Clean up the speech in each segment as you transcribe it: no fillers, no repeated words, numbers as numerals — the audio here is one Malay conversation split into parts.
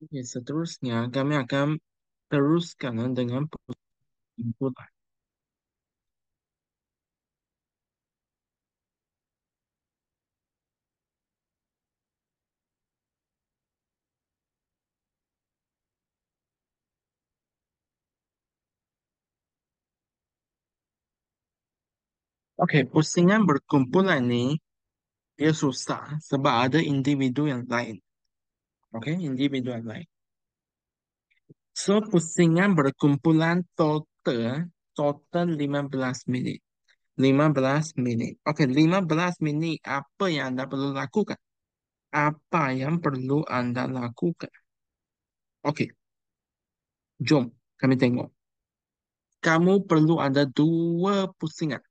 Oke, seterusnya kami akan teruskan dengan penjemputan. Oke, pusingan berkumpulan ini dia susah sebab ada individu yang lain. Oke, individu yang lain. So, pusingan berkumpulan total 15 menit. 15 menit. Oke, 15 menit apa yang Anda perlu lakukan? Apa yang perlu Anda lakukan? Oke, jom kami tengok. Kamu perlu ada dua pusingan.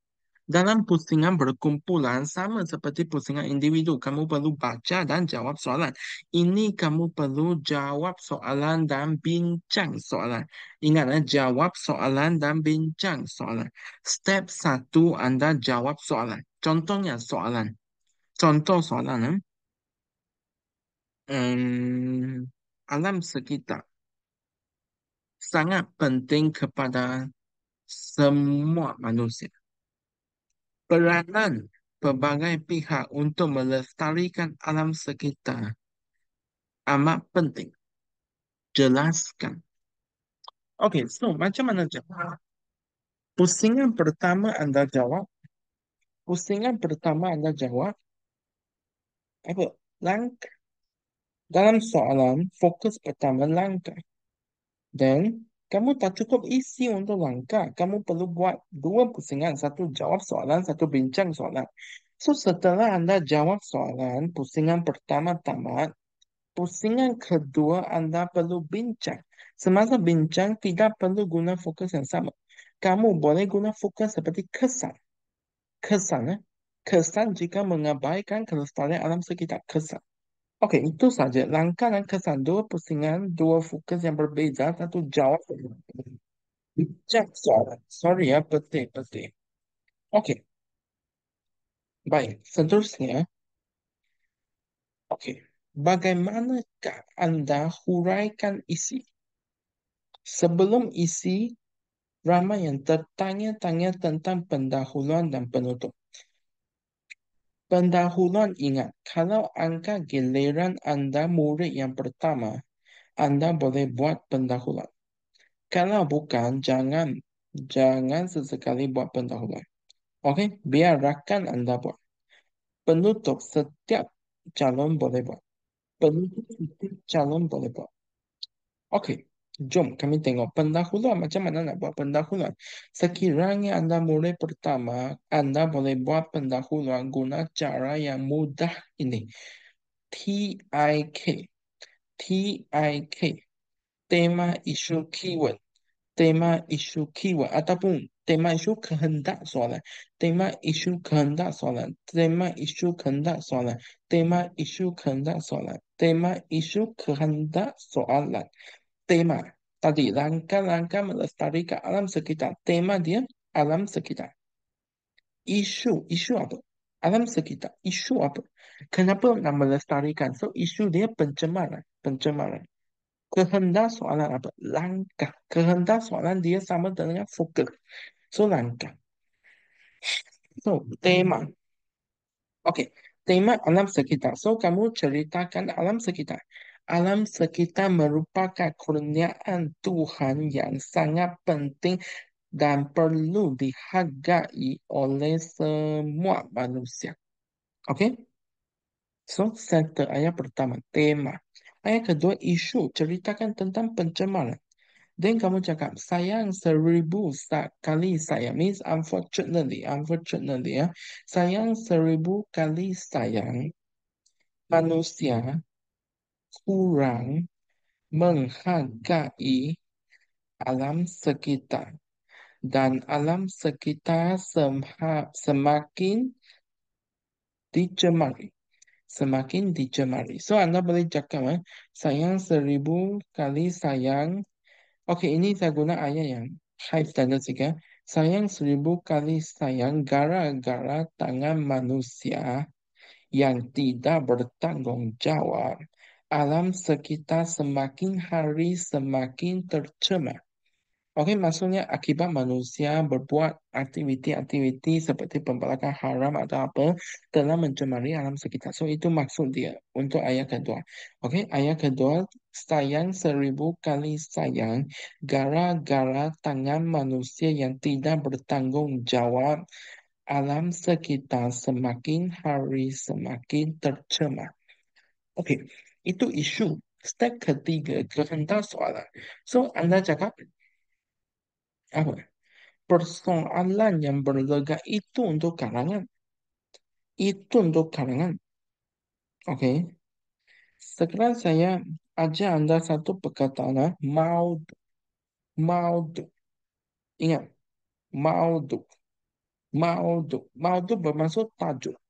Dalam pusingan berkumpulan sama seperti pusingan individu, kamu perlu baca dan jawab soalan. Ini kamu perlu jawab soalan dan bincang soalan. Ingat, jawab soalan dan bincang soalan. Step satu, Anda jawab soalan. Contohnya soalan. Contoh soalan, alam sekitar sangat penting kepada semua manusia. Peranan pelbagai pihak untuk melestarikan alam sekitar amat penting. Jelaskan. Okey, so macam mana jawab? Pusingan pertama Anda jawab. Pusingan pertama Anda jawab apa? Langkah. Dalam soalan, fokus pertama langkah. Dan kamu tak cukup isi untuk langkah. Kamu perlu buat dua pusingan. Satu jawab soalan, satu bincang soalan. So, setelah Anda jawab soalan, pusingan pertama tamat, pusingan kedua Anda perlu bincang. Semasa bincang tidak perlu guna fokus yang sama. Kamu boleh guna fokus seperti kesan. Kesan, kesan jika mengabaikan kelestarian alam sekitar. Kesan. Okey, itu saja. Langkah dan kesan. Dua pusingan, dua fokus yang berbeza. Satu jawab. Bincang soalan. Sorry ya, petik, petik. Okey, baik. Seterusnya. Okey. Bagaimanakah Anda huraikan isi? Sebelum isi, ramai yang tertanya-tanya tentang pendahuluan dan penutup. Pendahuluan ingat, kalau angka giliran Anda murid yang pertama, Anda boleh buat pendahuluan. Kalau bukan, jangan sesekali buat pendahuluan. Okey, biar rakan Anda buat. Penutup setiap calon boleh buat. Penutup setiap calon boleh buat. Okey, jom kami tengok pendahuluan macam mana nak buat pendahuluan. Sekiranya Anda murid pertama, Anda boleh buat pendahuluan guna cara yang mudah ini. TIK. TIK. Tema isu keyword. Tema isu keyword ataupun tema isu kehendak soalan. Tema isu kehendak soalan. Tema isu kehendak soalan. Tema isu kehendak soalan. Tema isu kehendak soalan. Tema tadi langkah-langkah melestarikan alam sekitar. Tema dia alam sekitar. Isu apa? Alam sekitar. Isu apa? Kenapa nak melestarikan? So isu dia pencemaran, pencemaran. Kehendak soalan apa? Langkah. Kehendak soalan dia sama dengan fokus. So langkah. So tema. Okey, tema alam sekitar. So, kamu ceritakan alam sekitar. Alam sekitar merupakan kurniaan Tuhan yang sangat penting dan perlu dihargai oleh semua manusia. Okey? So, center ayat pertama, tema. Ayat kedua, isu. Ceritakan tentang pencemaran. Dan kamu cakap, sayang 1000 kali sayang. Means unfortunately ya. Sayang 1000 kali sayang. Manusia kurang menghargai alam sekitar. Dan alam sekitar semakin dicemari. Semakin dicemari. So, Anda boleh cakap, sayang 1000 kali sayang. Okey, ini saya guna ayat yang high standard sikit. Sayang 1000 kali sayang gara-gara tangan manusia yang tidak bertanggungjawab alam sekitar semakin hari semakin tercemar. Okey, maksudnya akibat manusia berbuat aktiviti-aktiviti seperti pembalakan haram atau apa telah mencemari alam sekitar. So, itu maksud dia untuk ayat kedua. Okey, ayat kedua, sayang 1000 kali sayang gara-gara tangan manusia yang tidak bertanggung jawab, alam sekitar semakin hari semakin tercemar. Okey, itu isu. Step ketiga, kehendak soalan. So, anda cakap apa? Persoalan yang berlega itu untuk kalangan. Itu untuk kalangan. Oke. Sekarang saya ajar Anda satu perkataan. Maud. Maud. Ingat. Maud. Maud. Maud bermaksud tajuk.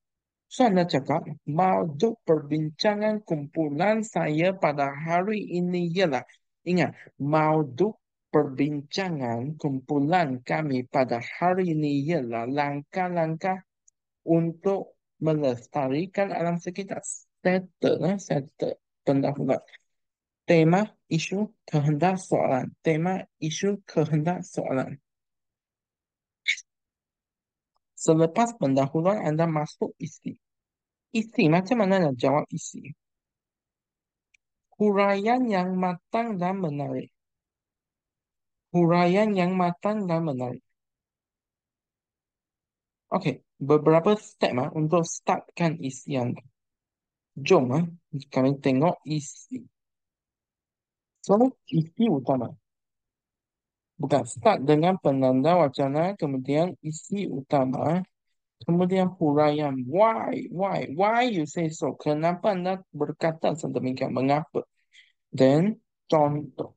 So Anda cakap, maudhu perbincangan kumpulan saya pada hari ini ialah. Ingat, maudhu perbincangan kumpulan kami pada hari ini ialah langkah-langkah untuk melestarikan alam sekitar. Settle pendahuluan. Tema, isu, kehendak, soalan. Tema, isu, kehendak, soalan. Selepas pendahuluan, Anda masuk isi. Isi, macam mana nak jawab isi? Huraian yang matang dan menarik. Huraian yang matang dan menarik. Okey, beberapa step untuk startkan isi Anda. Jom kami tengok isi. So, isi utama. Bukan start dengan penanda wacana, kemudian isi utama, kemudian huraian. Why you say so? Kenapa Anda berkata sedemikian? Mengapa? Then, contoh.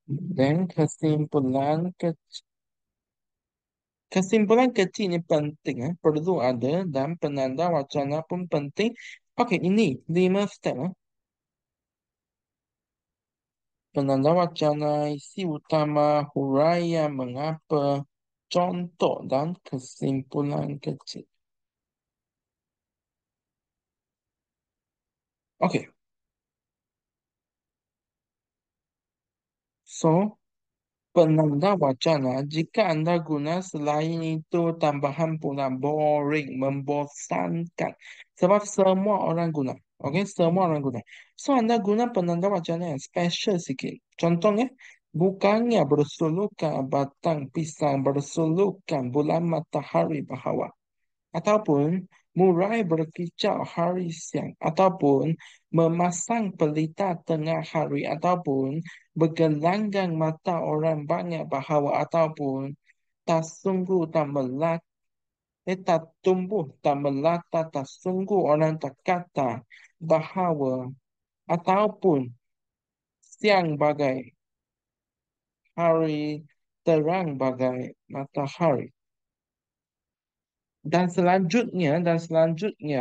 Then, kesimpulan kecil ini penting. Perlu ada dan penanda wacana pun penting. Okey, ini 5 step. Penanda wacana, isi utama, huraian, mengapa, contoh dan kesimpulan kecil. Okey, so penanda wacana, jika Anda guna selain itu tambahan pula boring, membosankan. Sebab semua orang guna. Okey, semua orang guna. So, Anda guna penanda wacana yang special sikit. Contohnya, bukannya bersulukan batang pisang, bersulukan bulan matahari bahawa. Ataupun murai berkicau hari siang, ataupun memasang pelita tengah hari, ataupun bergelanggang mata orang banyak bahawa, ataupun tak sungguh tak melata, tak tumbuh tak melata, tak sungguh orang tak kata bahawa, ataupun siang bagai hari, terang bagai matahari. Dan selanjutnya,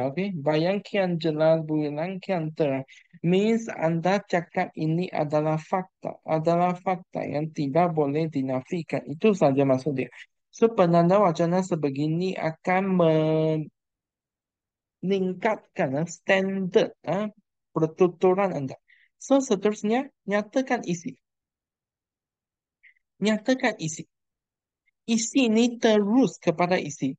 okay, bayangkan jelas, bayangkan terang. Means Anda cakap ini adalah fakta yang tidak boleh dinafikan. Itu saja maksud dia. So, penanda wacana sebegini akan meningkatkan standard pertuturan Anda. So, seterusnya, nyatakan isi. Nyatakan isi. Isi ini terus kepada isi.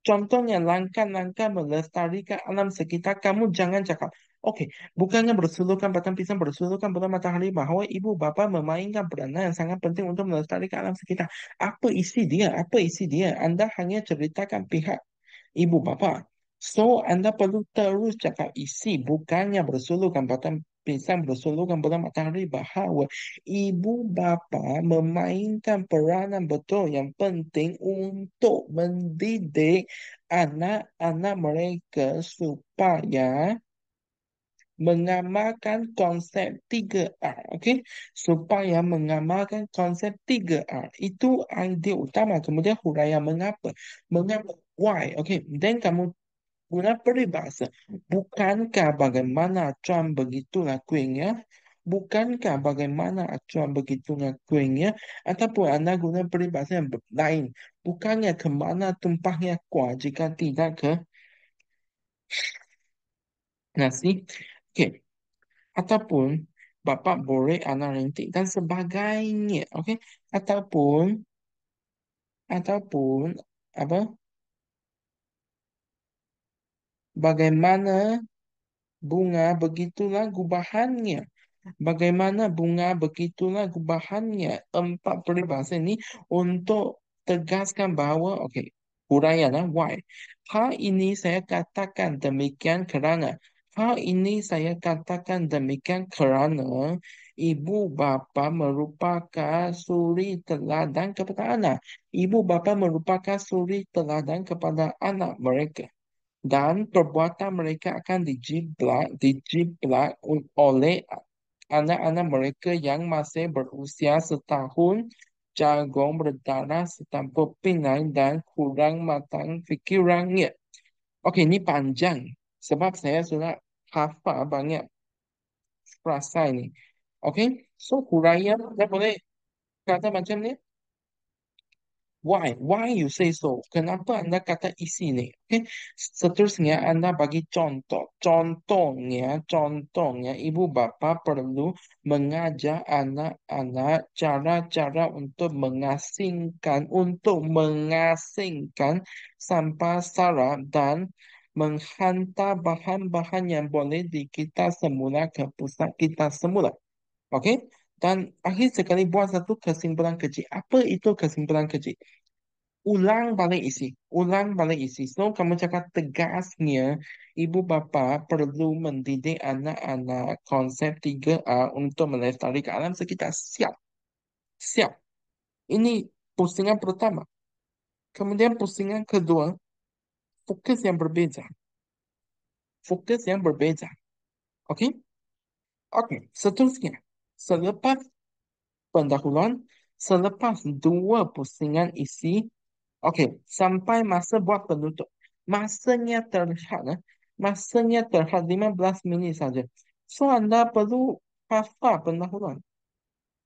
Contohnya langkah-langkah melestarikan alam sekitar, kamu jangan cakap, okey, bukannya bersulukan batang pisang, bersulukan bulan matahari bahawa ibu bapa memainkan peranan yang sangat penting untuk melestarikan alam sekitar. Apa isi dia? Apa isi dia? Anda hanya ceritakan pihak ibu bapa. So, Anda perlu terus cakap isi, bukannya bersulukan batang pisang, bersulukan bulan matahari bahawa ibu bapa memainkan peranan betul yang penting untuk mendidik anak-anak mereka supaya mengamalkan konsep 3R. Okey, supaya mengamalkan konsep 3R. Itu idea utama. Kemudian huraian mengapa. Mengapa? Why? Okey, then kamu guna peribahasa. Bukankah bagaimana acuan begitulah kuingnya? Bukankah bagaimana acuan begitulah kuingnya? Ataupun anda guna peribahasa yang lain. Bukannya kemana tumpahnya kuah jika tidak ke nasi? Okey. ataupun Bapa boleh anak rentik dan sebagainya. Okey. Ataupun ataupun apa? Bagaimana bunga begitulah gubahannya. Bagaimana bunga begitulah gubahannya. Empat peribahasa ini untuk tegaskan bahawa, okey, huraian why. Hal ini saya katakan demikian kerana. Hal ini saya katakan demikian kerana ibu bapa merupakan suri teladan kepada anak. Ibu bapa merupakan suri teladan kepada anak mereka dan perbuatan mereka akan dijiplak oleh anak-anak mereka yang masih berusia setahun, jagung berdarah setanpa pinang dan kurang matang fikirannya. Okey, ini panjang sebab saya sudah hafal banyak frasa ini. Okey, so huraian saya boleh kata macam ni. Why? Why you say so? Kenapa Anda kata isi ni? Okay. Seterusnya Anda bagi contoh. Contohnya ibu bapa perlu mengajar anak-anak cara-cara untuk mengasingkan sampah sarap dan menghantar bahan-bahan yang boleh di kita semula ke pusat kita semula. Okey? Dan akhir sekali buat satu kesimpulan kecil. Apa itu kesimpulan kecil? Ulang balik isi. So, kamu cakap tegasnya, ibu bapa perlu mendidik anak-anak konsep 3A untuk melestarikan alam sekitar. Siap, siap. Ini pusingan pertama. Kemudian pusingan kedua, fokus yang berbeza. Fokus yang berbeza. Okey? Okey, seterusnya. Selepas pendahuluan, selepas dua pusingan isi, okey, sampai masa buat penutup. Masanya terlihat, masanya terlihat 15 minit saja. So, Anda perlu hafal pendahuluan.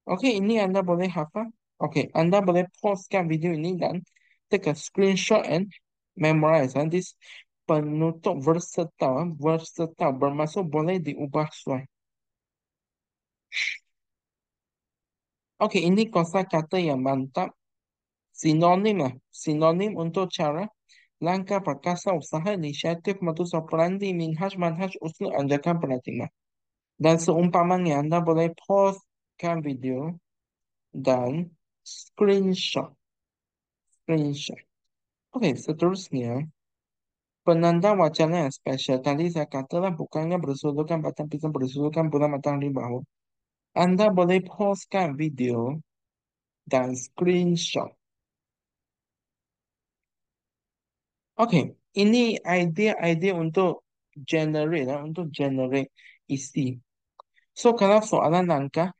Okey, ini Anda boleh hafal. Okey, Anda boleh pauskan video ini dan take a screenshot and memorize. This penutup versatile bermaksud boleh diubah sesuai. Okey, ini kosakata yang mantap. Sinonim lah. Sinonim untuk cara, langkah, perkasa, usaha, inisiatif, modus operandi, minhaj, manhaj, usul, ajakan, paradigma. Dan seumpamanya Anda boleh pauskan video dan screenshot. Screenshot. Okey, seterusnya. Penanda wacana yang spesial. Tadi saya katalah bukannya bersudutkan batang pisang, bersudutkan bulan matahari bawah. Anda boleh pauskan video dan screenshot. Okey, ini idea-idea untuk generate isi. So, kalau soalan langkah,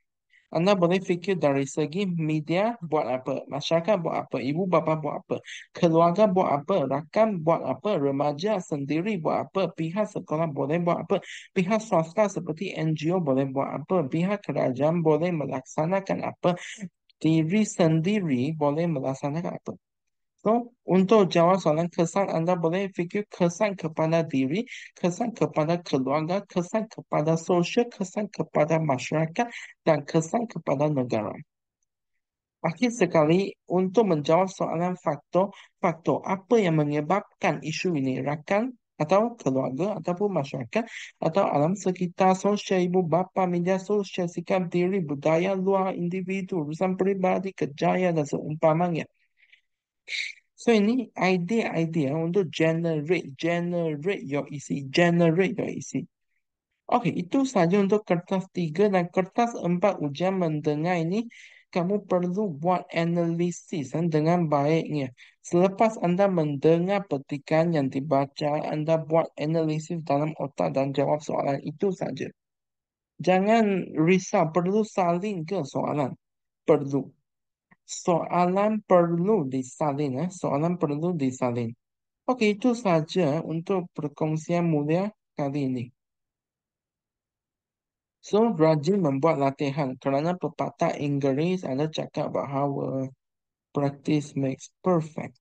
Anda boleh fikir dari segi media buat apa, masyarakat buat apa, ibu bapa buat apa, keluarga buat apa, rakan buat apa, remaja sendiri buat apa, pihak sekolah boleh buat apa, pihak swasta seperti NGO boleh buat apa, pihak kerajaan boleh melaksanakan apa, diri sendiri boleh melaksanakan apa. So, untuk jawab soalan kesan, Anda boleh fikir kesan kepada diri, kesan kepada keluarga, kesan kepada sosial, kesan kepada masyarakat, dan kesan kepada negara. Akhir sekali, untuk menjawab soalan faktor apa yang menyebabkan isu ini, rakan atau keluarga ataupun masyarakat atau alam sekitar, sosial, ibu bapa, media sosial, sikap diri, budaya luar, individu, urusan peribadi, kejayaan dan seumpamanya. So, ini idea untuk generate your isi. Okey, itu saja untuk kertas 3 dan kertas 4 ujian mendengar ini. Kamu perlu buat analisis dengan baiknya. Selepas Anda mendengar petikan yang dibaca, Anda buat analisis dalam otak dan jawab soalan itu saja. Jangan risau, perlu salin ke soalan? Perlu. Soalan perlu disalin, soalan perlu disalin. Okey, itu saja untuk perkongsian mulia kali ini. So, rajin membuat latihan kerana pepatah Inggeris ada cakap bahawa practice makes perfect.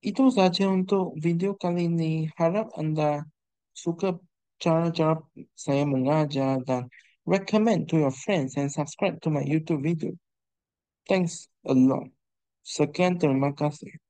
Itu saja untuk video kali ini. Harap anda suka cara-cara saya mengajar dan recommend to your friends and subscribe to my YouTube video. Thanks a lot. Sekian terima kasih.